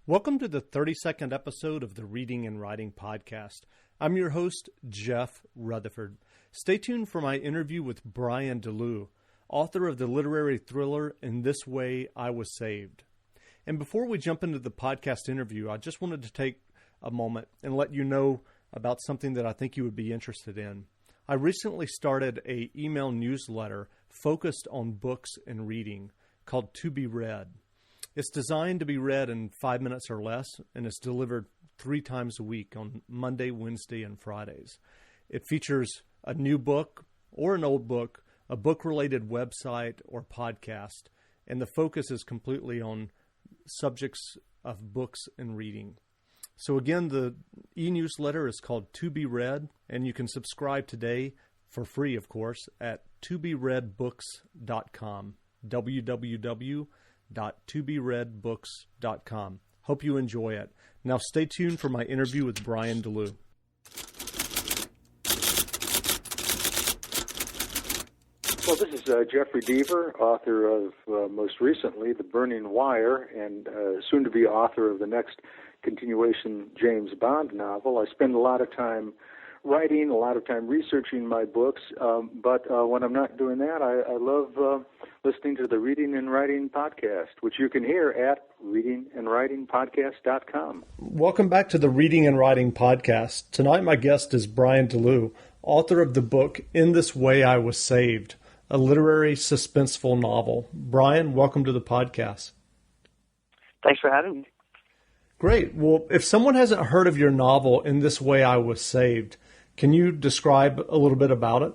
Welcome to the 32nd episode of the Reading and Writing Podcast. I'm your host, Jeff Rutherford. Stay tuned for my interview with Brian DeLeeuw, author of the literary thriller In This Way I Was Saved. And before we jump into the podcast interview, I just wanted to take a moment and let you know about something that I think you would be interested in. I recently started an email newsletter focused on books and reading called To Be Read. It's designed to be read in 5 minutes or less, and it's delivered 3 times a week on Monday, Wednesday, and Fridays. It features a new book or an old book, a book-related website or podcast, and the focus is completely on subjects of books and reading. So again, the e-newsletter is called To Be Read, and you can subscribe today for free, of course, at tobereadbooks.com, www.tobereadbooks.com. Hope you enjoy it. Now stay tuned for my interview with Brian DeLeeuw. Well, this is Jeffrey Deaver, author of, most recently, The Burning Wire, and soon to be author of the next continuation James Bond novel. I spend a lot of time writing, a lot of time researching my books, but when I'm not doing that, I love listening to the Reading and Writing Podcast, which you can hear at readingandwritingpodcast.com. Welcome back to the Reading and Writing Podcast. Tonight my guest is Brian DeLeeuw, author of the book In This Way I Was Saved, a literary suspenseful novel. Brian, welcome to the podcast. Thanks for having me. Great. Well, if someone hasn't heard of your novel, In This Way I Was Saved, can you describe a little bit about it?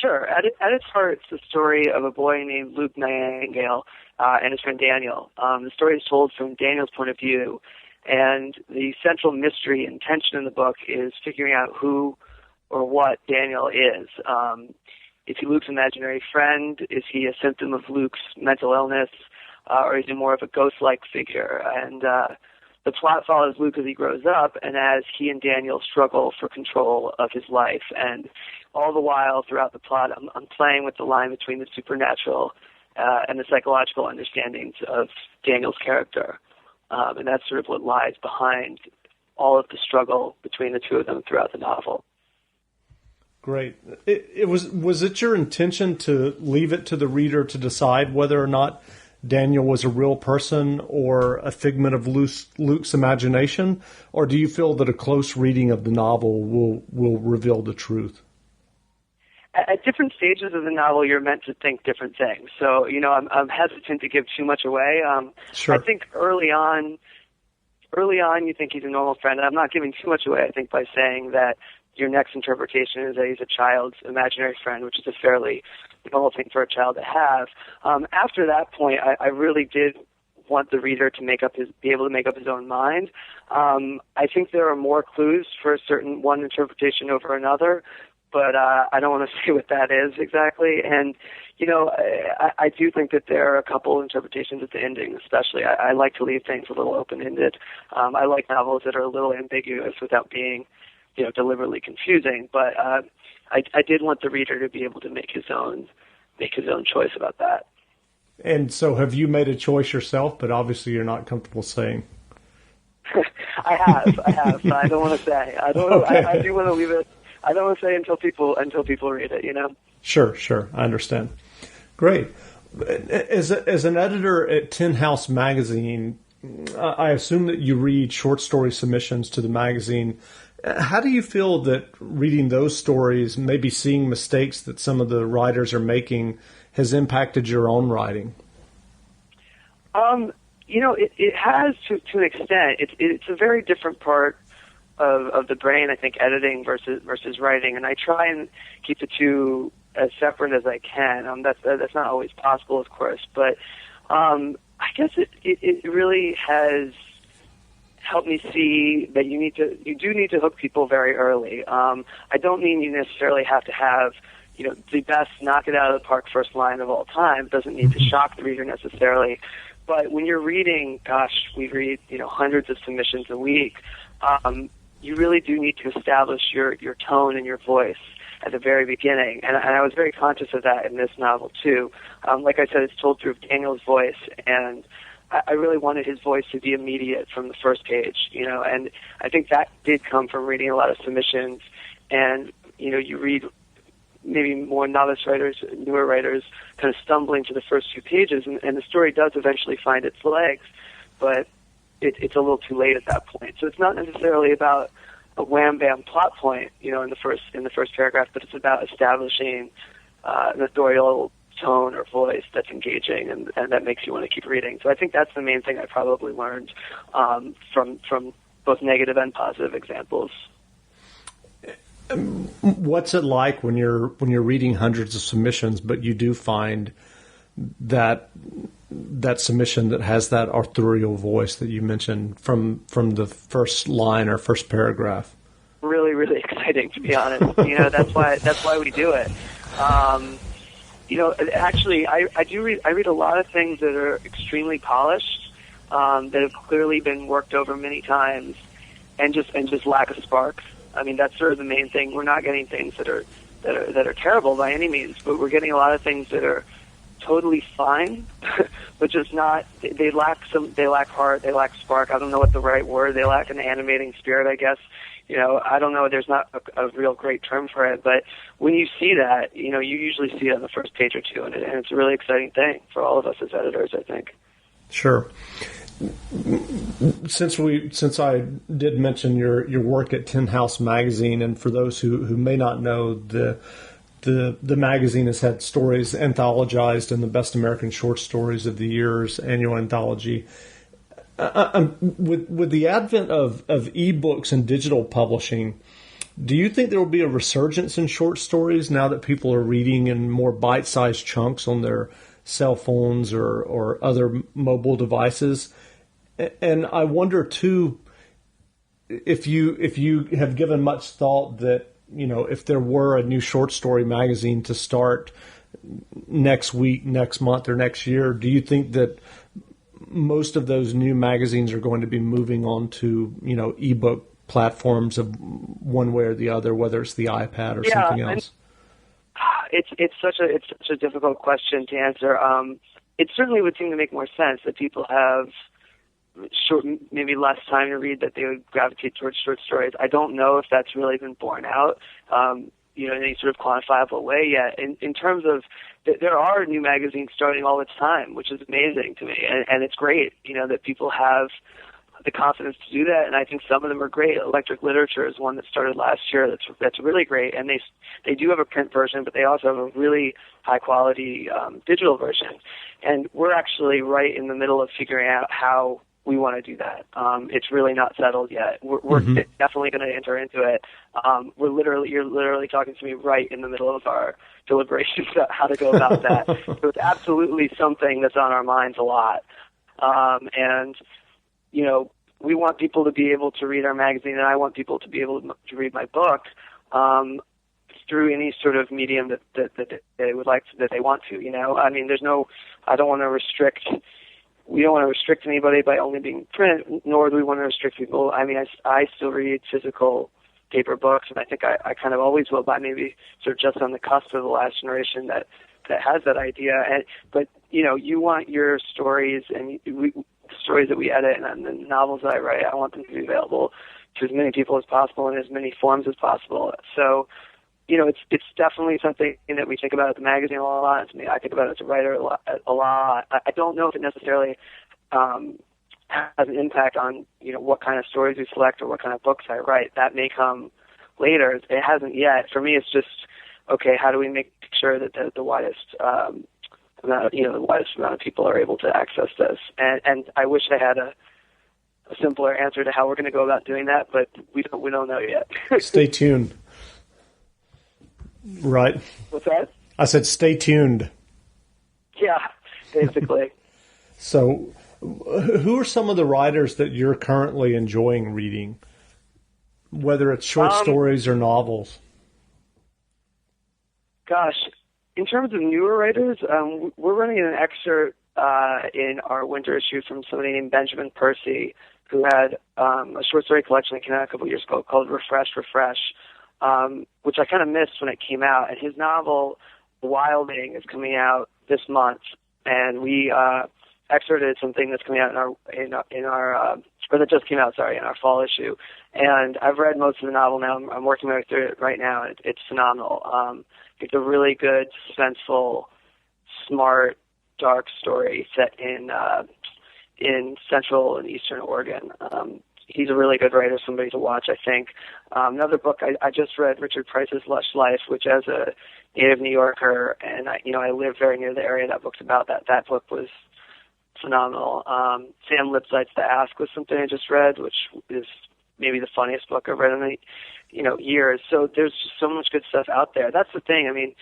Sure. At its heart, it's the story of a boy named Luke Nightingale and his friend Daniel. The story is told from Daniel's point of view, and the central mystery and tension in the book is figuring out who or what Daniel is. Is he Luke's imaginary friend? Is he a symptom of Luke's mental illness? Or is he more of a ghost-like figure? And the plot follows Luke as he grows up and as he and Daniel struggle for control of his life. And all the while throughout the plot, I'm playing with the line between the supernatural and the psychological understandings of Daniel's character. And that's sort of what lies behind all of the struggle between the two of them throughout the novel. Great. Was it your intention to leave it to the reader to decide whether or not Daniel was a real person or a figment of Luke's imagination, or do you feel that a close reading of the novel will reveal the truth? At different stages of the novel, you're meant to think different things. So, I'm hesitant to give too much away. Sure. I think early on, you think he's a normal friend, and I'm not giving too much away, I think, by saying that your next interpretation is that he's a child's imaginary friend, which is a fairly normal thing for a child to have. After that point, I really did want the reader to be able to make up his own mind. I think there are more clues for a certain one interpretation over another, but I don't want to say what that is exactly. And, I do think that there are a couple interpretations at the ending, especially. I like to leave things a little open-ended. I like novels that are a little ambiguous without being deliberately confusing, but I did want the reader to be able to make his own choice about that. And so have you made a choice yourself, but obviously you're not comfortable saying? I have. I don't want to say. I don't. Okay. I do want to leave it. I don't want to say until people read it, Sure. I understand. Great. As an editor at Tin House Magazine, I assume that you read short story submissions to the magazine. How do you feel that reading those stories, maybe seeing mistakes that some of the writers are making, has impacted your own writing? It has to an extent. It's a very different part of the brain, I think, editing versus writing, and I try and keep the two as separate as I can. That's not always possible, of course, but I guess it really has helped me see that you do need to hook people very early. I don't mean you necessarily have to have the best knock it out of the park first line of all time. It doesn't need to shock the reader necessarily. But when you're reading, we read hundreds of submissions a week. You really do need to establish your tone and your voice at the very beginning, and I was very conscious of that in this novel too. Like I said, it's told through Daniel's voice, and I really wanted his voice to be immediate from the first page, and I think that did come from reading a lot of submissions. And, you read maybe more novice writers, newer writers, kind of stumbling to the first few pages, and the story does eventually find its legs, but it's a little too late at that point. So it's not necessarily about a wham-bam plot point, in the first paragraph, but it's about establishing an authorial tone or voice that's engaging and that makes you want to keep reading. So I think that's the main thing I probably learned from both negative and positive examples. What's it like when you're reading hundreds of submissions, but you do find that submission that has that authorial voice that you mentioned from the first line or first paragraph? Really, really exciting, to be honest. That's why we do it. Actually, I read a lot of things that are extremely polished, that have clearly been worked over many times, and just lack a spark. I mean, that's sort of the main thing. We're not getting things that are terrible by any means, but we're getting a lot of things that are totally fine, but just not. They lack heart. They lack spark. I don't know what the right word. They lack an animating spirit, I guess. I don't know. There's not a real great term for it, but when you see that, you usually see it on the first page or two, and it's a really exciting thing for all of us as editors, I think. Sure. Since I did mention your work at Tin House Magazine, and for those who may not know, the magazine has had stories anthologized in the Best American Short Stories of the Year's annual anthology. With the advent of ebooks and digital publishing, do you think there will be a resurgence in short stories now that people are reading in more bite-sized chunks on their cell phones or other mobile devices? And I wonder too, if you have given much thought that, if there were a new short story magazine to start next week, next month, or next year, do you think that most of those new magazines are going to be moving on to, ebook platforms of one way or the other, whether it's the iPad or something else? It's such a difficult question to answer. It certainly would seem to make more sense that people have maybe less time to read, that they would gravitate towards short stories. I don't know if that's really been borne out, in any sort of quantifiable way yet. In terms of, there are new magazines starting all the time, which is amazing to me, and it's great, that people have the confidence to do that, and I think some of them are great. Electric Literature is one that started last year that's really great, and they do have a print version, but they also have a really high quality digital version, and we're actually right in the middle of figuring out how we want to do that. It's really not settled yet. We're definitely going to enter into it. You're literally talking to me right in the middle of our deliberations about how to go about that. So it's absolutely something that's on our minds a lot. And we want people to be able to read our magazine, and I want people to be able to read my book through any sort of medium that they would like, that they want to. I mean, I don't want to restrict. We don't want to restrict anybody by only being print, nor do we want to restrict people. I mean, I still read physical paper books, and I think I kind of always will, but maybe sort of just on the cusp of the last generation that has that idea. But you want your stories and the stories that we edit and the novels that I write, I want them to be available to as many people as possible in as many forms as possible. So, it's definitely something that we think about at the magazine a lot. It's something I think about as a writer a lot. I don't know if it necessarily has an impact on, what kind of stories we select or what kind of books I write. That may come later. It hasn't yet. For me, it's just, okay, how do we make sure that the widest amount of people are able to access this? And I wish I had a simpler answer to how we're going to go about doing that, but we don't know yet. Stay tuned. Right. What's that? I said stay tuned. Yeah, basically. So, who are some of the writers that you're currently enjoying reading, whether it's short stories or novels? Gosh, in terms of newer writers, we're running an excerpt in our winter issue from somebody named Benjamin Percy, who had a short story collection that came out a couple years ago called Refresh, which I kind of missed when it came out. And his novel, Wilding, is coming out this month. And we excerpted something that's coming out in our or that just came out, sorry, in our fall issue. And I've read most of the novel now. I'm working my way through it right now. It's phenomenal. It's a really good, suspenseful, smart, dark story set in Central and Eastern Oregon. He's a really good writer, somebody to watch, I think. Another book, I just read Richard Price's Lush Life, which as a native New Yorker, and I live very near the area that book's about, that book was phenomenal. Sam Lipsyte's The Ask was something I just read, which is maybe the funniest book I've read in the years. So there's just so much good stuff out there. That's the thing. I mean,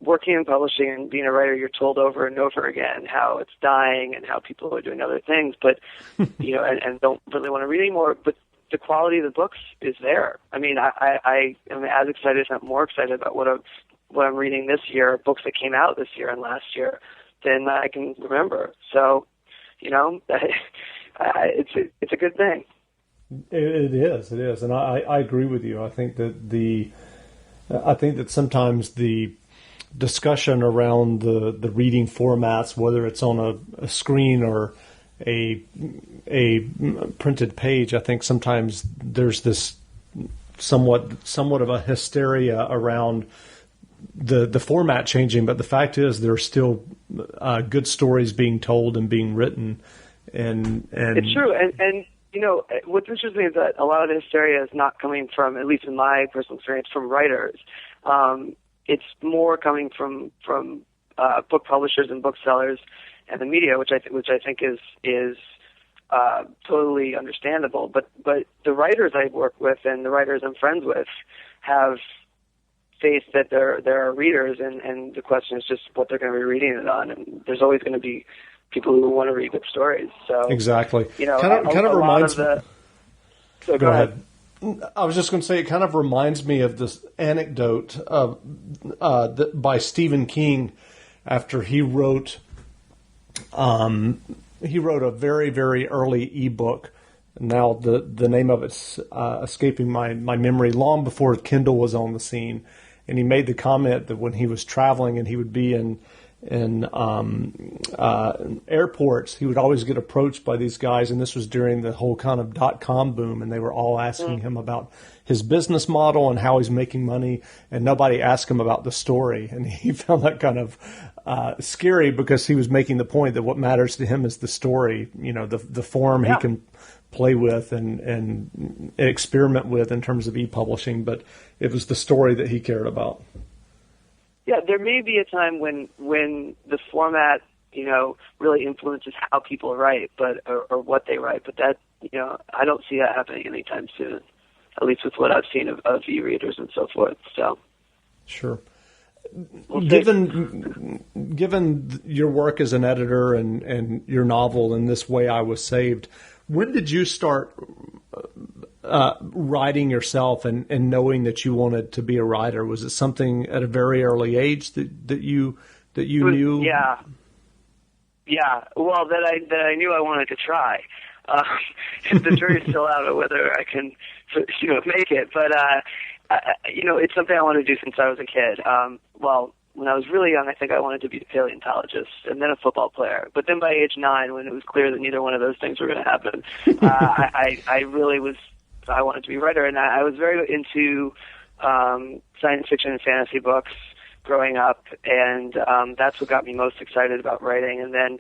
working in publishing and being a writer, you're told over and over again how it's dying and how people are doing other things, but and don't really want to read anymore. But the quality of the books is there. I mean, I am as excited, if not more excited, about what I'm reading this year, books that came out this year and last year, than I can remember. So, it's a good thing. It is, and I agree with you. I think that sometimes the discussion around the reading formats, whether it's on a screen or a printed page, I think sometimes there's this somewhat of a hysteria around the format changing, but the fact is there's still good stories being told and being written, and it's true. And what's interesting is that a lot of the hysteria is not coming from, at least in my personal experience, from writers. It's more coming from book publishers and booksellers and the media, which I think is totally understandable. But the writers I work with and the writers I'm friends with have faith that there are readers, and the question is just what they're going to be reading it on. And there's always going to be people who want to read good stories. So exactly, kind of reminds me. So go ahead. I was just going to say, it kind of reminds me of this anecdote by Stephen King after he wrote a very, very early ebook. Now the name of it's escaping my memory, long before Kindle was on the scene. And he made the comment that when he was traveling and he would be in airports, he would always get approached by these guys, and this was during the whole kind of .com boom, and they were all asking him about his business model and how he's making money, and nobody asked him about the story. And he found that kind of scary, because he was making the point that what matters to him is the story, the form he can play with and experiment with in terms of e-publishing, but it was the story that he cared about. Yeah, there may be a time when the format, really influences how people write, or what they write. But that, I don't see that happening anytime soon, at least with what I've seen of e-readers and so forth. So, sure. Given your work as an editor and your novel "In This Way I Was Saved," when did you start writing yourself and knowing that you wanted to be a writer? Was it something at a very early age that you knew? Yeah. Well, that I knew I wanted to try. The jury's still out of whether I can, make it. But it's something I wanted to do since I was a kid. Well, when I was really young, I think I wanted to be a paleontologist and then a football player. But then by age 9, when it was clear that neither one of those things were going to happen, I really was. I wanted to be a writer, and I was very into science fiction and fantasy books growing up, and that's what got me most excited about writing. And then,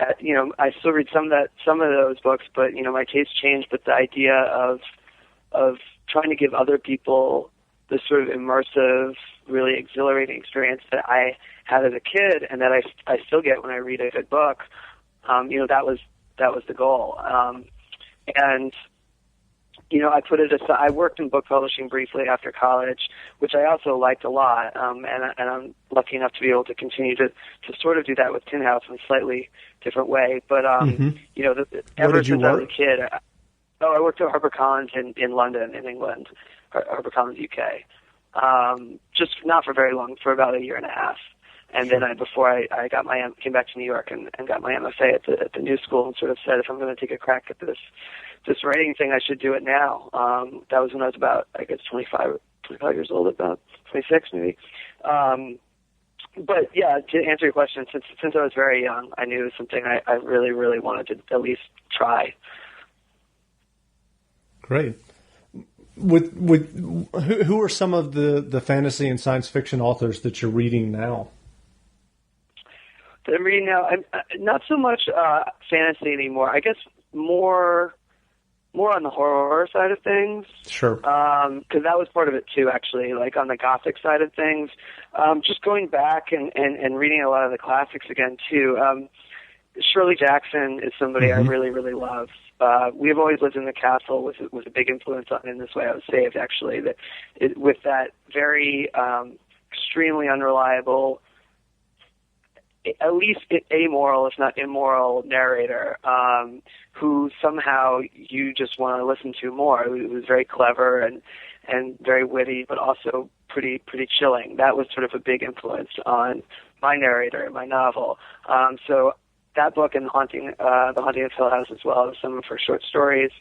I still read some of those books, but my taste changed. But the idea of trying to give other people the sort of immersive, really exhilarating experience that I had as a kid, and that I still get when I read a good book, that was the goal. And I put it aside. I worked in book publishing briefly after college, which I also liked a lot, and I'm lucky enough to be able to continue to sort of do that with Tin House in a slightly different way. But ever since I was a kid, I worked at HarperCollins in London, in England, HarperCollins UK. Just not for very long, for about a year and a half. And then before I got came back to New York and got my MFA at the New School, and sort of said, if I'm going to take a crack at this writing thing, I should do it now. That was when I was about, I guess, 25 years old, about 26 maybe. But yeah, to answer your question, since I was very young, I knew it was something I really, really wanted to at least try. Great. Who are some of the fantasy and science fiction authors that you're reading now? That I'm reading now, I'm not so much fantasy anymore. I guess more on the horror side of things. Sure. Because that was part of it too, actually. Like on the gothic side of things, just going back and reading a lot of the classics again too. Shirley Jackson is somebody I really, really love. We've always lived in the castle was a big influence on In This Way I Was Saved, actually. With that very extremely unreliable, at least amoral, if not immoral, narrator who somehow you just want to listen to more. Who was very clever and very witty, but also pretty chilling. That was sort of a big influence on my narrator in my novel. So that book and The Haunting of Hill House as well as some of her short stories.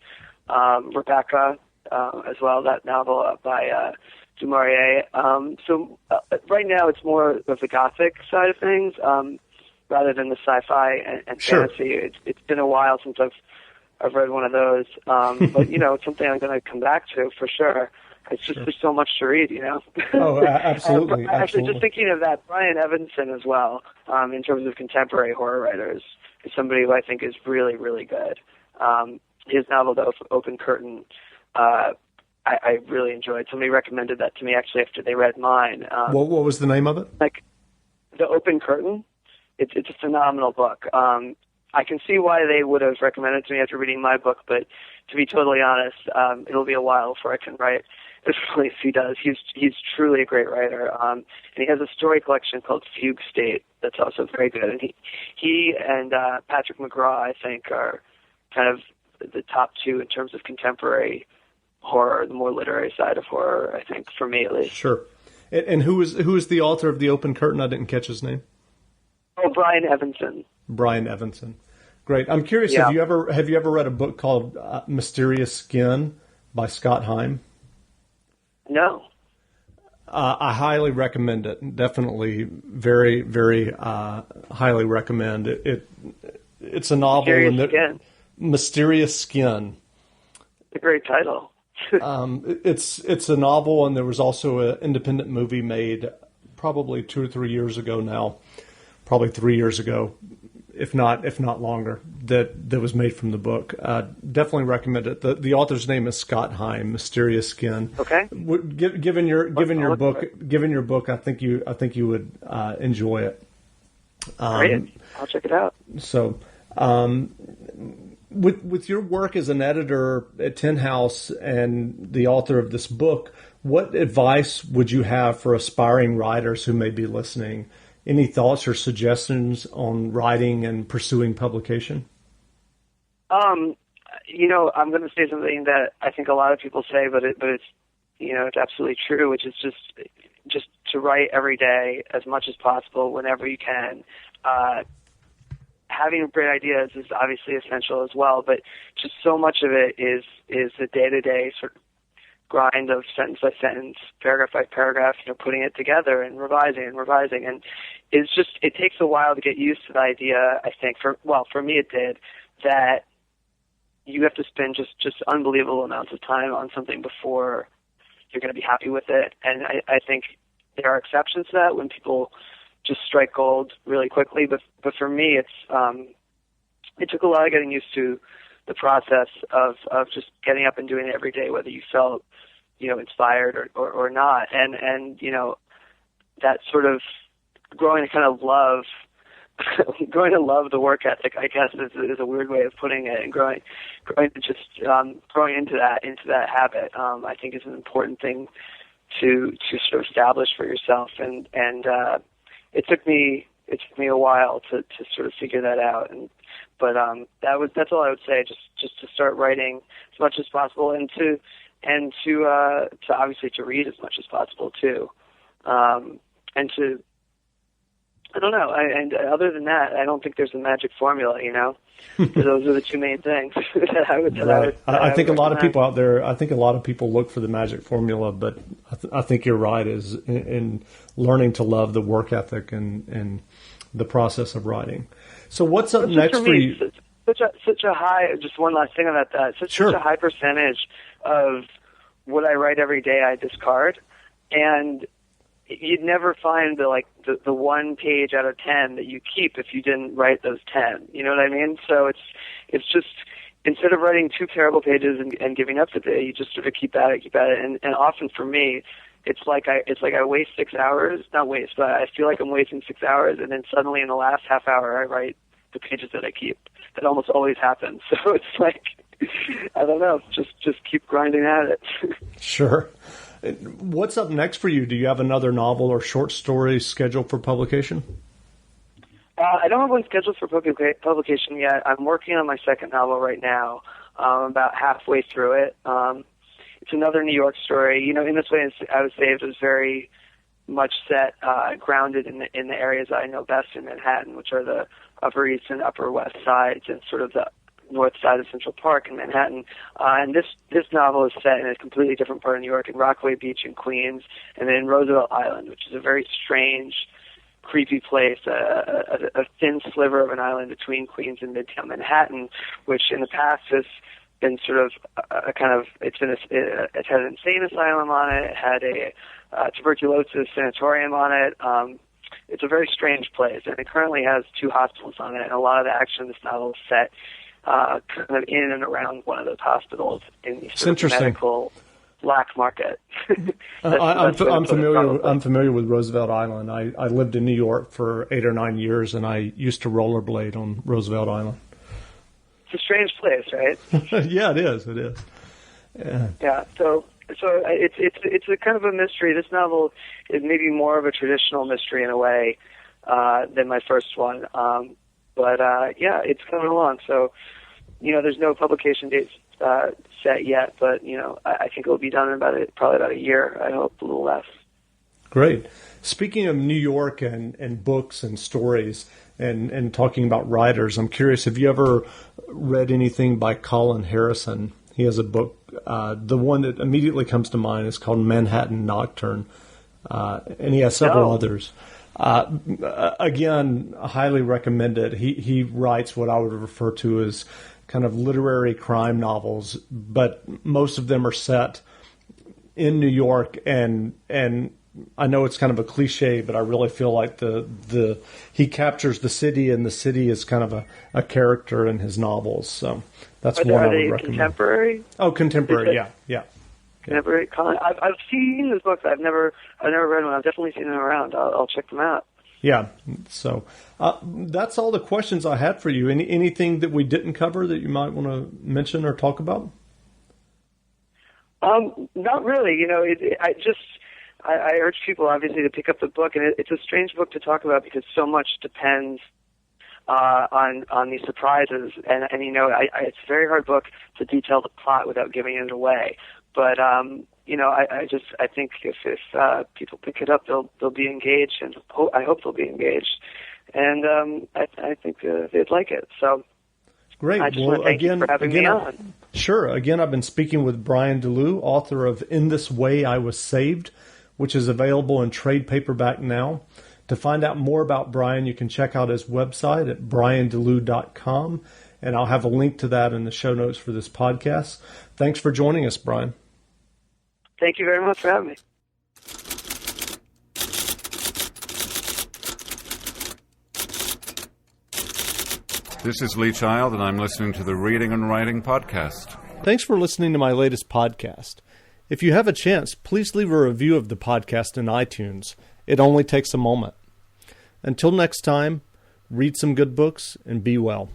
Rebecca as well, that novel by Du Maurier. So right now it's more of the gothic side of things rather than the sci-fi and Sure. fantasy. It's been a while since I've read one of those, but it's something I'm going to come back to for sure. It's just there's so much to read, Oh, absolutely. Actually, just thinking of that, Brian Evanson as well, in terms of contemporary horror writers, is somebody who I think is really, really good. His novel, The Open Curtain, I really enjoyed. Somebody recommended that to me actually after they read mine. What was the name of it? Like The Open Curtain. It's a phenomenal book. I can see why they would have recommended it to me after reading my book, but to be totally honest, it'll be a while before I can write as fully as he does. He's truly a great writer, and he has a story collection called Fugue State that's also very good. And he and Patrick McGraw, I think, are kind of the top two in terms of contemporary horror, the more literary side of horror, I think, for me at least. Sure. And who is the author of The Open Curtain? I didn't catch his name. Oh, Brian Evanson. Brian Evanson. Great. I'm curious. Yeah. Have you ever read a book called Mysterious Skin by Scott Heim? No. I highly recommend it. Definitely, very, very highly recommend it. It's a novel. Mysterious Skin. It's a great title. It's a novel, and there was also an independent movie made probably 2 or 3 years ago now. Probably 3 years ago, if not longer, that was made from the book. Definitely recommend it. The author's name is Scott Heim, Mysterious Skin. Okay. Given your book, I think you would enjoy it. Great. I'll check it out. So, with your work as an editor at Tin House and the author of this book, what advice would you have for aspiring writers who may be listening? Any thoughts or suggestions on writing and pursuing publication? I'm going to say something that I think a lot of people say, but it's it's absolutely true, which is just to write every day as much as possible whenever you can. Having great ideas is obviously essential as well, but just so much of it is the day-to-day sort of grind of sentence by sentence, paragraph by paragraph, putting it together and revising, and it takes a while to get used to the idea. I think for me it did, that you have to spend just unbelievable amounts of time on something before you're going to be happy with it. And I think there are exceptions to that when people just strike gold really quickly. But for me, it took a lot of getting used to the process of just getting up and doing it every day, whether you felt inspired or not, and that sort of growing to love the work ethic, I guess is a weird way of putting it, and growing into that habit, I think is an important thing to sort of establish for yourself, and it took me a while to sort of figure that out, but that's all I would say, just to start writing as much as possible, and to obviously to read as much as possible too, and to, I don't know, and other than that, I don't think there's a magic formula, Those are the two main things that I would. I think a lot of people out there. I think a lot of people look for the magic formula, but I think you're right. Is in learning to love the work ethic and the process of writing. So what's up next for you? Such a high. Just one last thing about that. Such a high percentage of what I write every day I discard, and you'd never find the 1 page out of 10 that you keep if you didn't write those 10. You know what I mean? So it's just, instead of writing 2 terrible pages and giving up the day, you just sort of keep at it. And often for me, it's like I waste 6 hours, not waste, but I feel like I'm wasting 6 hours, and then suddenly in the last half hour I write the pages that I keep. That almost always happens. So it's like, I don't know, just keep grinding at it. Sure. What's up next for you? Do you have another novel or short story scheduled for publication? I don't have one scheduled for publication yet. I'm working on my second novel right now. I'm about halfway through it. It's another New York story. You know, in this way, I would say it was very much set, grounded in the areas I know best in Manhattan, which are the Upper East and Upper West sides, and sort of the north side of Central Park in Manhattan. And this novel is set in a completely different part of New York, in Rockaway Beach in Queens, and then in Roosevelt Island, which is a very strange, creepy place, a thin sliver of an island between Queens and Midtown Manhattan, which in the past has been sort of it had an insane asylum on it. It had a tuberculosis sanatorium on it. It's a very strange place, and it currently has 2 hospitals on it, and a lot of the action in this novel is set kind of in and around one of those hospitals in the sort of medical black market. I'm familiar with Roosevelt Island. I lived in New York for 8 or 9 years, and I used to rollerblade on Roosevelt Island. It's a strange place, right? Yeah, it is. It is. Yeah. So it's a kind of a mystery. This novel is maybe more of a traditional mystery in a way than my first one. But yeah, it's coming along. So, you know, there's no publication dates set yet, but, you know, I think it'll be done in probably about a year. I hope a little less. Great. Speaking of New York and books and stories and talking about writers, I'm curious, have you ever read anything by Colin Harrison? He has a book. The one that immediately comes to mind is called Manhattan Nocturne, and he has several others. Again, highly recommended. He writes what I would refer to as kind of literary crime novels, but most of them are set in New York, and I know it's kind of a cliche, but I really feel like he captures the city, and the city is kind of a character in his novels. So that's one I would recommend. Contemporary? Oh, contemporary, yeah. Contemporary. Colin, I've seen his books. I've never read one. I've definitely seen them around. I'll check them out. Yeah. So that's all the questions I had for you. Anything that we didn't cover that you might want to mention or talk about? Not really. You know, I urge people obviously to pick up the book, and it's a strange book to talk about because so much depends on these surprises, and you know, it's a very hard book to detail the plot without giving it away. But you know, I think if people pick it up, they'll be engaged, and I hope they'll be engaged, and I think they'd like it. So great. I just want to thank you for having me on. Sure. Again, I've been speaking with Brian DeLeeuw, author of In This Way I Was Saved, which is available in trade paperback now. To find out more about Brian, you can check out his website at briandeleuw.com, and I'll have a link to that in the show notes for this podcast. Thanks for joining us, Brian. Thank you very much for having me. This is Lee Child, and I'm listening to the Reading and Writing Podcast. Thanks for listening to my latest podcast. If you have a chance, please leave a review of the podcast in iTunes. It only takes a moment. Until next time, read some good books and be well.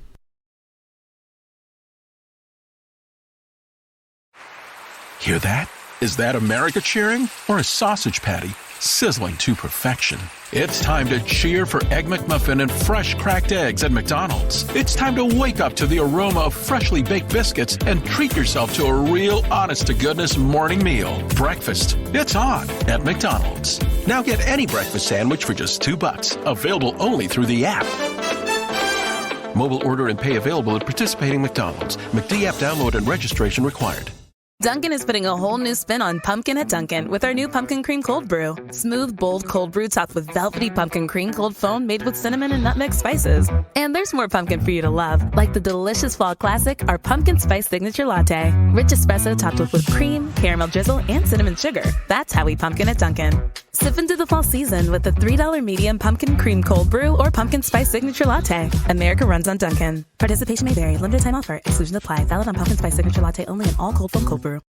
Hear that? Is that America cheering or a sausage patty sizzling to perfection? It's time to cheer for Egg McMuffin and fresh cracked eggs at McDonald's. It's time to wake up to the aroma of freshly baked biscuits and treat yourself to a real honest-to-goodness morning meal. Breakfast. It's on at McDonald's. Now get any breakfast sandwich for just $2. Available only through the app. Mobile order and pay available at participating McDonald's. McD app download and registration required. Dunkin' is putting a whole new spin on pumpkin at Dunkin' with our new Pumpkin Cream Cold Brew. Smooth, bold cold brew topped with velvety pumpkin cream cold foam made with cinnamon and nutmeg spices. And there's more pumpkin for you to love, like the delicious fall classic, our Pumpkin Spice Signature Latte. Rich espresso topped with whipped cream, caramel drizzle, and cinnamon sugar. That's how we pumpkin at Dunkin'. Sip into the fall season with the $3 medium Pumpkin Cream Cold Brew or Pumpkin Spice Signature Latte. America runs on Dunkin'. Participation may vary. Limited time offer. Exclusions apply. Valid on Pumpkin Spice Signature Latte only in all cold foam cold brew.